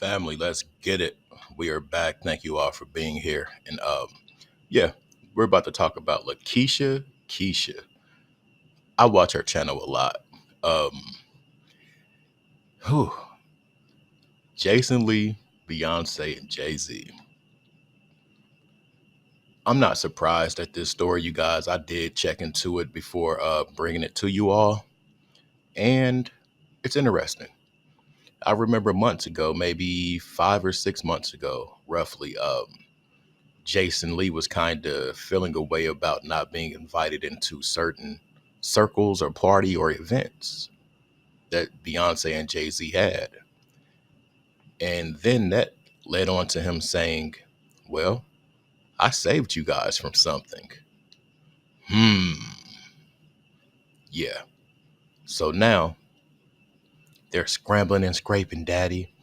Family, let's get it. We are back. Thank you all for being here. And yeah, we're about to talk about Lakeisha Keisha. I watch her channel a lot. Um, whew, Jason Lee, Beyonce, and Jay Z. I'm not surprised at this story, you guys. I did check into it before bringing it to you all, and it's interesting. I remember months ago, maybe 5 or 6 months ago, roughly. Jason Lee was kind of feeling a way about not being invited into certain circles or party or events that Beyonce and Jay Z had. And then that led on to him saying, well, I saved you guys from something. Hmm. Yeah. So now they're scrambling and scraping, daddy.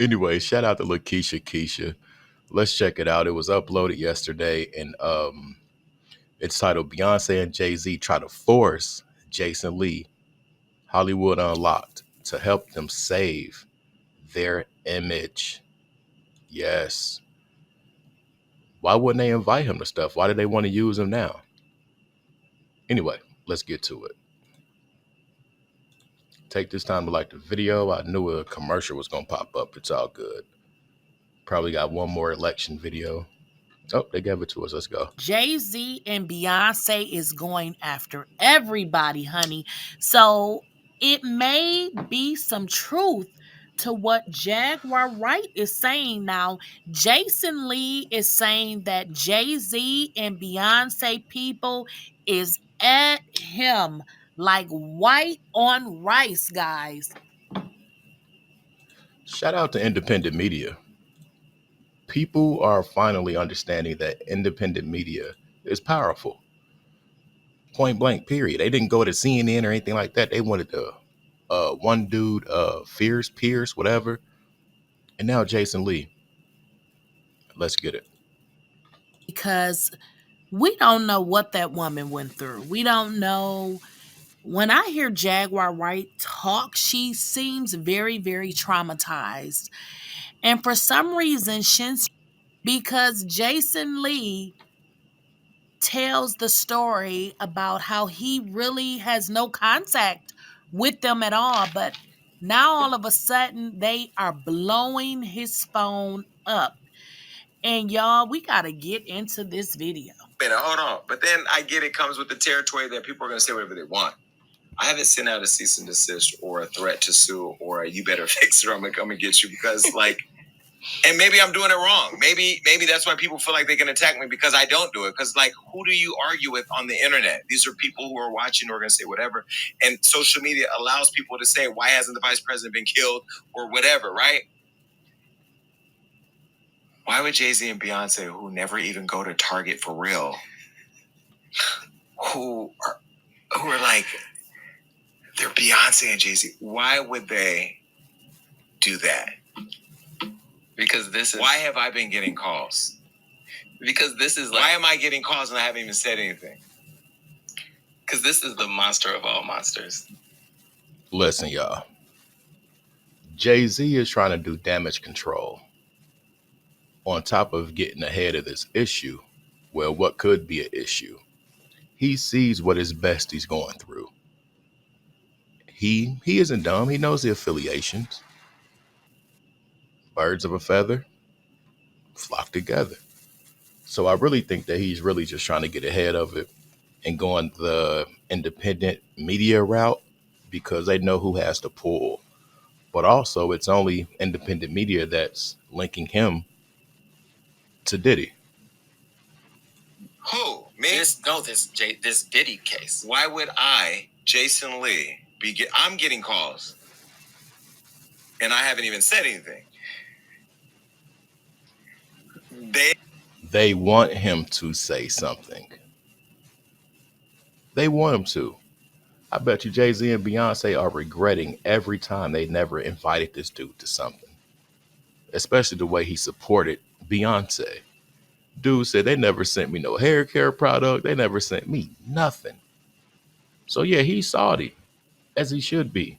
Anyway, shout out to Lakeisha Keisha. Let's check it out. It was uploaded yesterday, and it's titled Beyonce and Jay Z try to force Jason Lee Hollywood Unlocked to help them save their image. Yes. Why wouldn't they invite him to stuff? Why did they want to use him now? Anyway, let's get to it. Take this time to like the video. I knew a commercial was going to pop up. It's all good. Probably got one more election video. Oh, they gave it to us. Let's go. Jay-Z and Beyonce is going after everybody, honey. So it may be some truth to what Jaguar Wright is saying now. Jason Lee is saying that Jay-Z and Beyonce people is at him like white on rice, guys. Shout out to independent media. People are finally understanding that independent media is powerful. Point blank, period. They didn't go to CNN or anything like that. They wanted the one dude, Fierce Pierce, whatever. And now Jason Lee. Let's get it. Because we don't know what that woman went through. We don't know. When I hear Jaguar Wright talk, she seems very, very traumatized. And for some reason, because Jason Lee tells the story about how he really has no contact with them at all. But now all of a sudden, they are blowing his phone up. And y'all, we got to get into this video. Hold on. But then I get it comes with the territory that people are going to say whatever they want. I haven't sent out a cease and desist or a threat to sue or a you better fix it or I'm going to come and get you because and maybe I'm doing it wrong. Maybe that's why people feel like they can attack me because I don't do it. Because who do you argue with on the internet? These are people who are watching or going to say whatever. And social media allows people to say, why hasn't the vice president been killed or whatever, right? Why would Jay-Z and Beyonce, who never even go to Target for real, who are like, they're Beyonce and Jay-Z, why would they do that? Because why have I been getting calls? Because this is why am I getting calls and I haven't even said anything? Because this is the monster of all monsters. Listen, y'all. Jay Z is trying to do damage control on top of getting ahead of this issue. Well, what could be an issue? He sees what his bestie's going through. He isn't dumb. He knows the affiliations. Birds of a feather flock together. So I really think that he's really just trying to get ahead of it and going the independent media route because they know who has the pull. But also, it's only independent media that's linking him to Diddy. Who? Me? This Diddy case. Why would I, Jason Lee, I'm getting calls and I haven't even said anything. They want him to say something. They want him to. I bet you Jay-Z and Beyonce are regretting every time they never invited this dude to something. Especially the way he supported Beyonce. Dude said they never sent me no hair care product. They never sent me nothing. So yeah, he's salty, as he should be.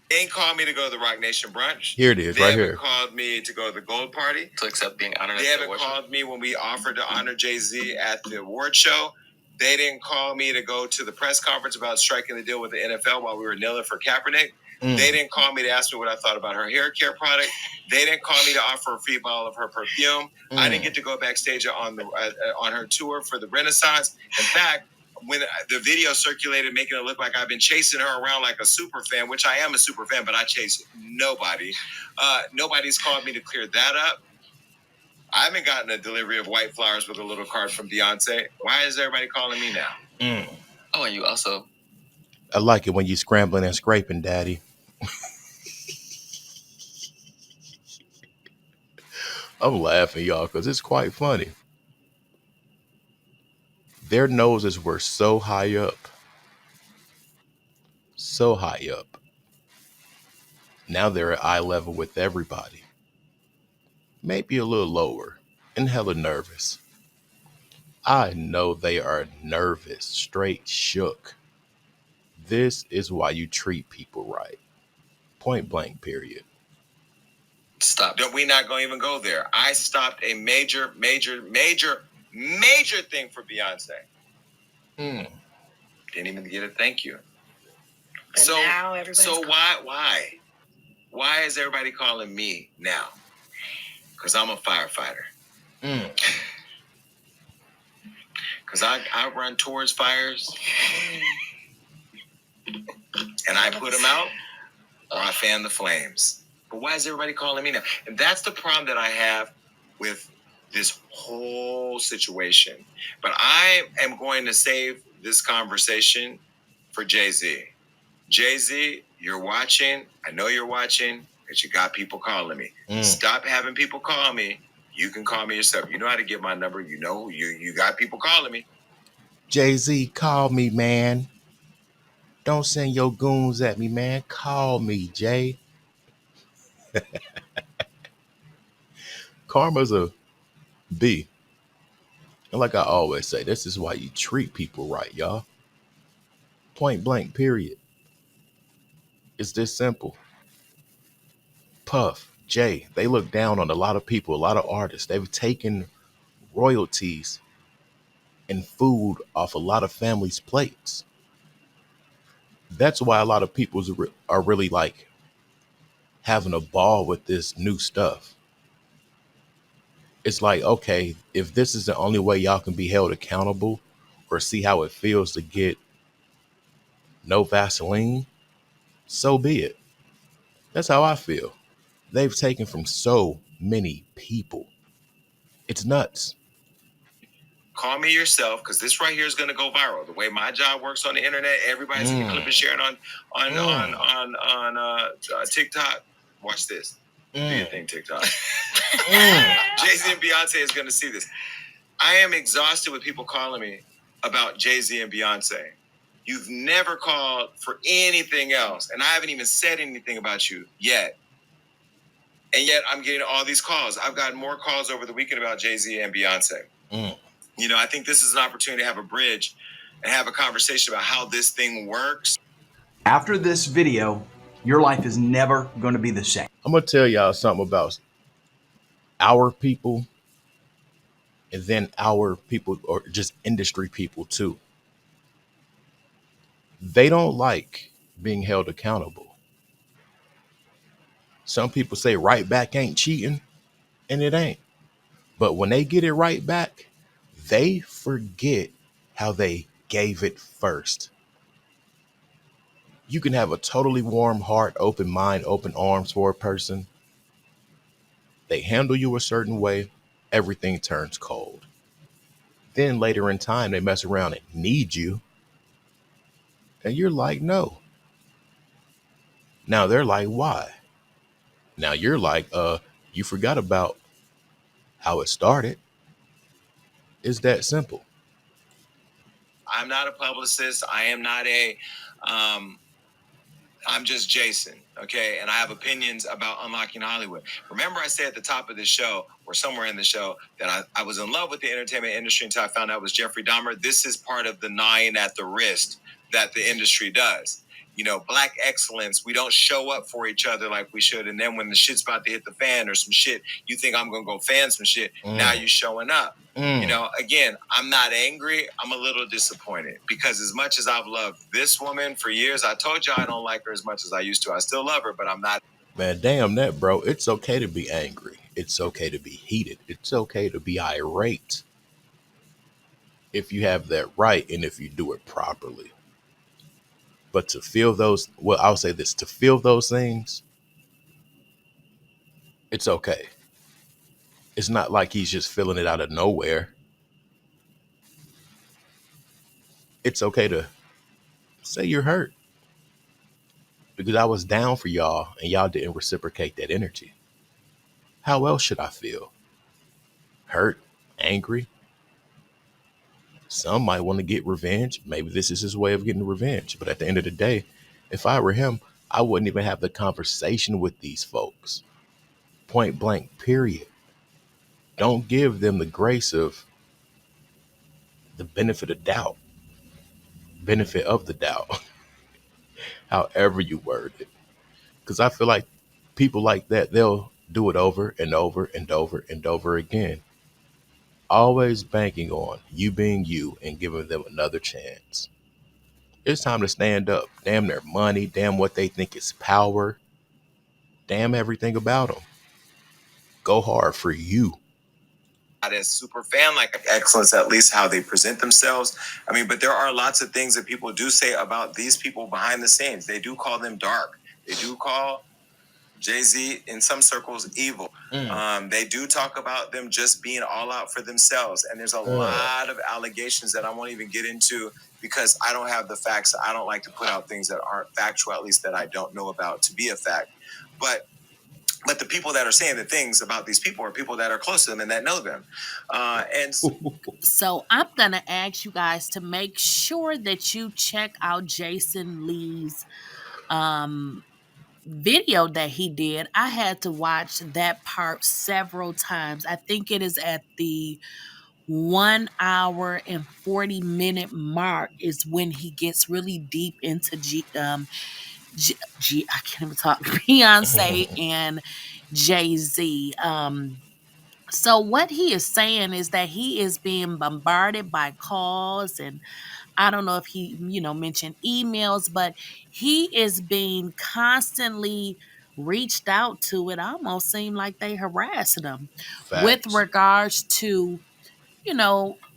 They ain't called me to go to the Rock Nation brunch. Here it is, They right haven't here. called me to go to the Gold Party. To accept being honored. They haven't called me when we offered to honor Jay-Z at the award show. They didn't call me to go to the press conference about striking the deal with the NFL while we were kneeling for Kaepernick. They didn't call me to ask me what I thought about her hair care product. They didn't call me to offer a free bottle of her perfume. I didn't get to go backstage on her tour for the Renaissance. In fact, when the video circulated, making it look like I've been chasing her around like a super fan, which I am a super fan, but I chase nobody. Nobody's called me to clear that up. I haven't gotten a delivery of white flowers with a little card from Beyonce. Why is everybody calling me now? Oh, and you also... I like it when you scrambling and scraping, Daddy. I'm laughing, y'all, because it's quite funny. Their noses were so high up. So high up. Now they're at eye level with everybody. Maybe a little lower and hella nervous. I know they are nervous, straight shook. This is why you treat people right. Point blank, period. Stop. We not going to even go there. I stopped a major thing for Beyonce. Didn't even get a thank you. But so now everybody's why is everybody calling me now? Because I'm a firefighter. Because I run towards fires and I put them out or I fan the flames. But why is everybody calling me now? And that's the problem that I have with this whole situation. But I am going to save this conversation for Jay-Z. Jay-Z, you're watching. I know you're watching, but you got people calling me. Stop having people call me. You can call me yourself. You know how to get my number. You know, you got people calling me. Jay-Z, call me, man. Don't send your goons at me, man. Call me, Jay. Karma's a B. And like I always say, this is why you treat people right, y'all. Point blank, period. It's this simple. Puff, Jay, they look down on a lot of people, a lot of artists. They've taken royalties and food off a lot of families' plates. That's why a lot of people are really like having a ball with this new stuff. It's like, okay, if this is the only way y'all can be held accountable or see how it feels to get no Vaseline, so be it. That's how I feel. They've taken from so many people. It's nuts. Call me yourself, because this right here is going to go viral. The way my job works on the internet, everybody's going to clip and sharing on TikTok. Watch this. Do your thing, TikTok. Jay-Z and Beyonce is going to see this. I am exhausted with people calling me about Jay-Z and Beyonce. You've never called for anything else, and I haven't even said anything about you yet. And yet I'm getting all these calls. I've gotten more calls over the weekend about Jay-Z and Beyonce. You know, I think this is an opportunity to have a bridge and have a conversation about how this thing works. After this video, your life is never going to be the same. I'm going to tell y'all something about our people and then our people, or just industry people too. They don't like being held accountable. Some people say right back ain't cheating, and it ain't. But when they get it right back, they forget how they gave it first. You can have a totally warm heart, open mind, open arms for a person. They handle you a certain way, everything turns cold. Then later in time, they mess around and need you. And you're like, no. Now they're like, why? Now you're like, you forgot about how it started. It's that simple. I'm not a publicist. I am not I'm just Jason, okay? And I have opinions about unlocking Hollywood. Remember I said at the top of the show, or somewhere in the show, that I was in love with the entertainment industry until I found out it was Jeffrey Dahmer. This is part of the gnawing at the wrist that the industry does. Black excellence. We don't show up for each other like we should. And then when the shit's about to hit the fan or some shit, you think I'm going to go fan some shit. Now you're showing up. Again, I'm not angry. I'm a little disappointed because as much as I've loved this woman for years, I told you I don't like her as much as I used to. I still love her, but I'm not. Man, damn that, bro. It's okay to be angry. It's okay to be heated. It's okay to be irate if you have that right and if you do it properly. But to feel those, well, I'll say this, to feel those things, it's okay. It's not like he's just feeling it out of nowhere. It's okay to say you're hurt because I was down for y'all and y'all didn't reciprocate that energy. How else should I feel? Hurt, angry. Some might want to get revenge. Maybe this is his way of getting revenge. But at the end of the day, if I were him, I wouldn't even have the conversation with these folks. Point blank, period. Don't give them the grace of the benefit of doubt, benefit of the doubt, however you word it. Because I feel like people like that, they'll do it over and over and over and over again. Always banking on you being you and giving them another chance. It's time to stand up. Damn their money. Damn what they think is power. Damn everything about them. Go hard for you. Not as super fan like excellence, at least how they present themselves. I mean, but there are lots of things that people do say about these people behind the scenes. They do call them dark. They do call Jay-Z in some circles evil. They do talk about them just being all out for themselves. And there's a lot of allegations that I won't even get into because I don't have the facts. I don't like to put out things that aren't factual, at least that I don't know about to be a fact. But the people that are saying the things about these people are people that are close to them and that know them. So I'm going to ask you guys to make sure that you check out Jason Lee's video that he did. I had to watch that part several times. I think it is at the 1 hour and 40-minute mark is when he gets really deep into I can't even talk, Beyonce and Jay-Z. So what he is saying is that he is being bombarded by calls, and I don't know if he, mentioned emails, but he is being constantly reached out to. It almost seemed like they harassing him with Facts. regards to,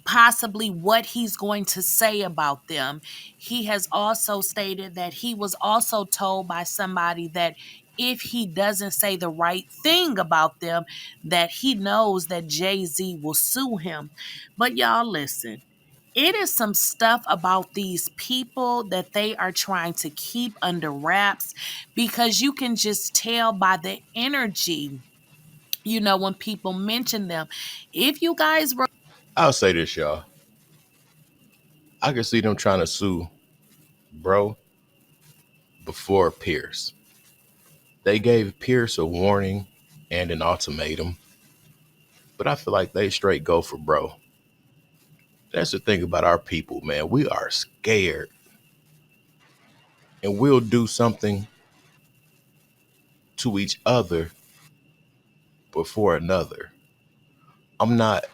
possibly what he's going to say about them. He has also stated that he was also told by somebody that if he doesn't say the right thing about them, that he knows that Jay-Z will sue him. But y'all listen, it is some stuff about these people that they are trying to keep under wraps because you can just tell by the energy, when people mention them. If you guys were I'll say this, y'all. I can see them trying to sue bro before Pierce. They gave Pierce a warning and an ultimatum, but I feel like they straight go for bro. That's the thing about our people, man. We are scared and we'll do something to each other before another. I'm not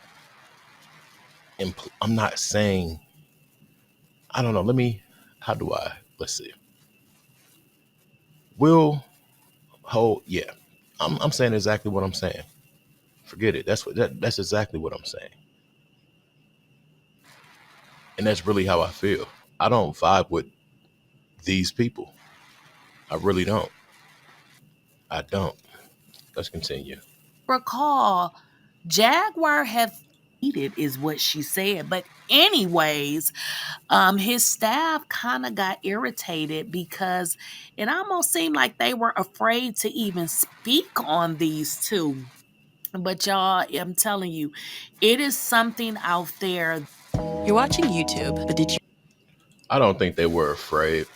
I'm not saying, I don't know, let's see. We'll hold, yeah. I'm saying exactly what I'm saying. Forget it. That's exactly what I'm saying. And that's really how I feel. I don't vibe with these people. I really don't. I don't. Let's continue. recall, Jaguar have eated is what she said. But anyways, his staff kind of got irritated because it almost seemed like they were afraid to even speak on these two. But y'all, I'm telling you, it is something out there. You're watching YouTube, but did you? I don't think they were afraid.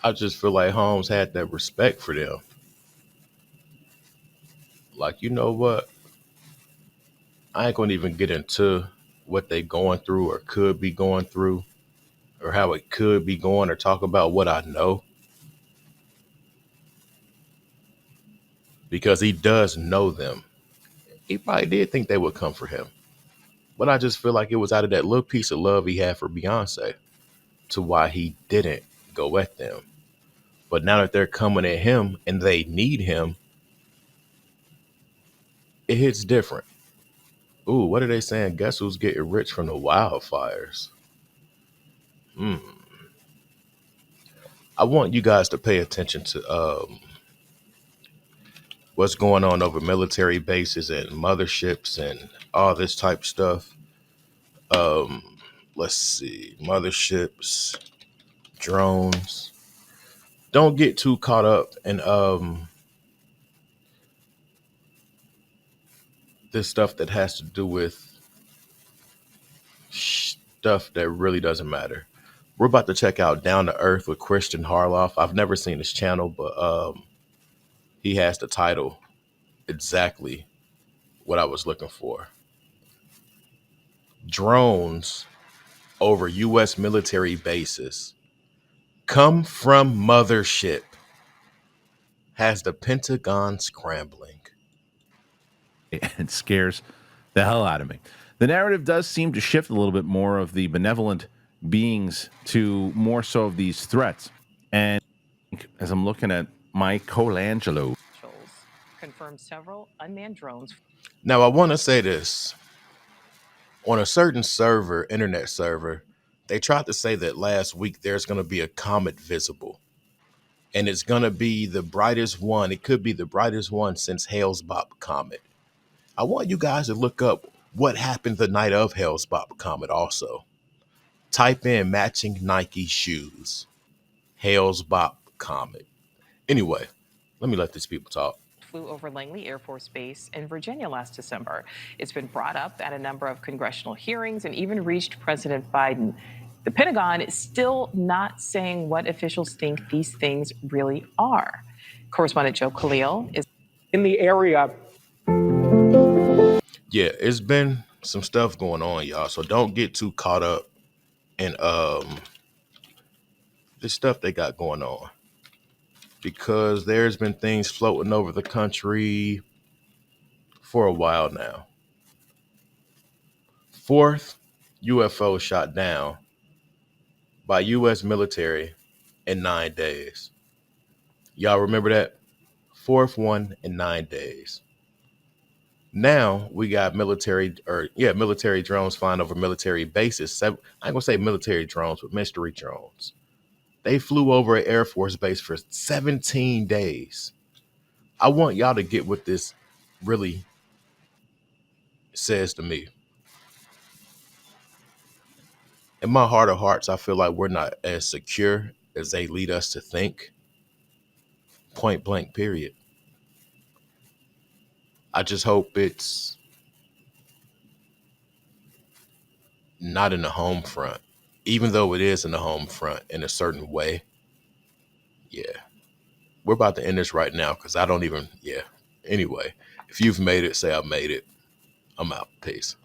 I just feel like Holmes had that respect for them. Like, you know what? I ain't gonna even get into what they going through or could be going through. or how it could be going or talk about what I know, because he does know them. He probably did think they would come for him. But I just feel like it was out of that little piece of love he had for Beyonce to why he didn't go at them. But now that they're coming at him and they need him, it hits different. Ooh, what are they saying? Guess who's getting rich from the wildfires? Hmm. I want you guys to pay attention to what's going on over military bases and motherships and all this type stuff. Um, let's see, motherships, drones. Don't get too caught up in this stuff that has to do with stuff that really doesn't matter. We're about to check out Down to Earth with Christian Harloff. I've never seen his channel, but he has the title exactly what I was looking for. Drones over U.S. military bases come from mothership. Has the Pentagon scrambling. It scares the hell out of me. The narrative does seem to shift a little bit more of the benevolent beings to more so of these threats. And as I'm looking at Mike Colangelo, confirmed several unmanned drones. Now, I want to say this. On a certain server, internet server, they tried to say that last week there's going to be a comet visible. And it's going to be the brightest one. It could be the brightest one since Hale-Bopp comet. I want you guys to look up what happened the night of Hale-Bopp comet also. Type in matching Nike shoes. Hale-Bopp comet. Anyway, let me let these people talk. Flew over Langley Air Force Base in Virginia last December. It's been brought up at a number of congressional hearings and even reached President Biden. The Pentagon is still not saying what officials think these things really are. Correspondent Joe Khalil is in the area. Yeah, it's been some stuff going on, y'all. So don't get too caught up in this stuff they got going on, because there's been things floating over the country for a while now. Fourth UFO shot down by U.S. military in 9 days. Y'all remember that? Fourth one in 9 days. Now we got military drones flying over military bases. I ain't gonna say military drones, but mystery drones. They flew over an Air Force base for 17 days. I want y'all to get what this really says to me. In my heart of hearts, I feel like we're not as secure as they lead us to think. Point blank, period. I just hope it's not in the home front, even though it is in the home front in a certain way. Yeah. We're about to end this right now because I don't even, yeah. Anyway, if you've made it, say I made it. I'm out. Peace.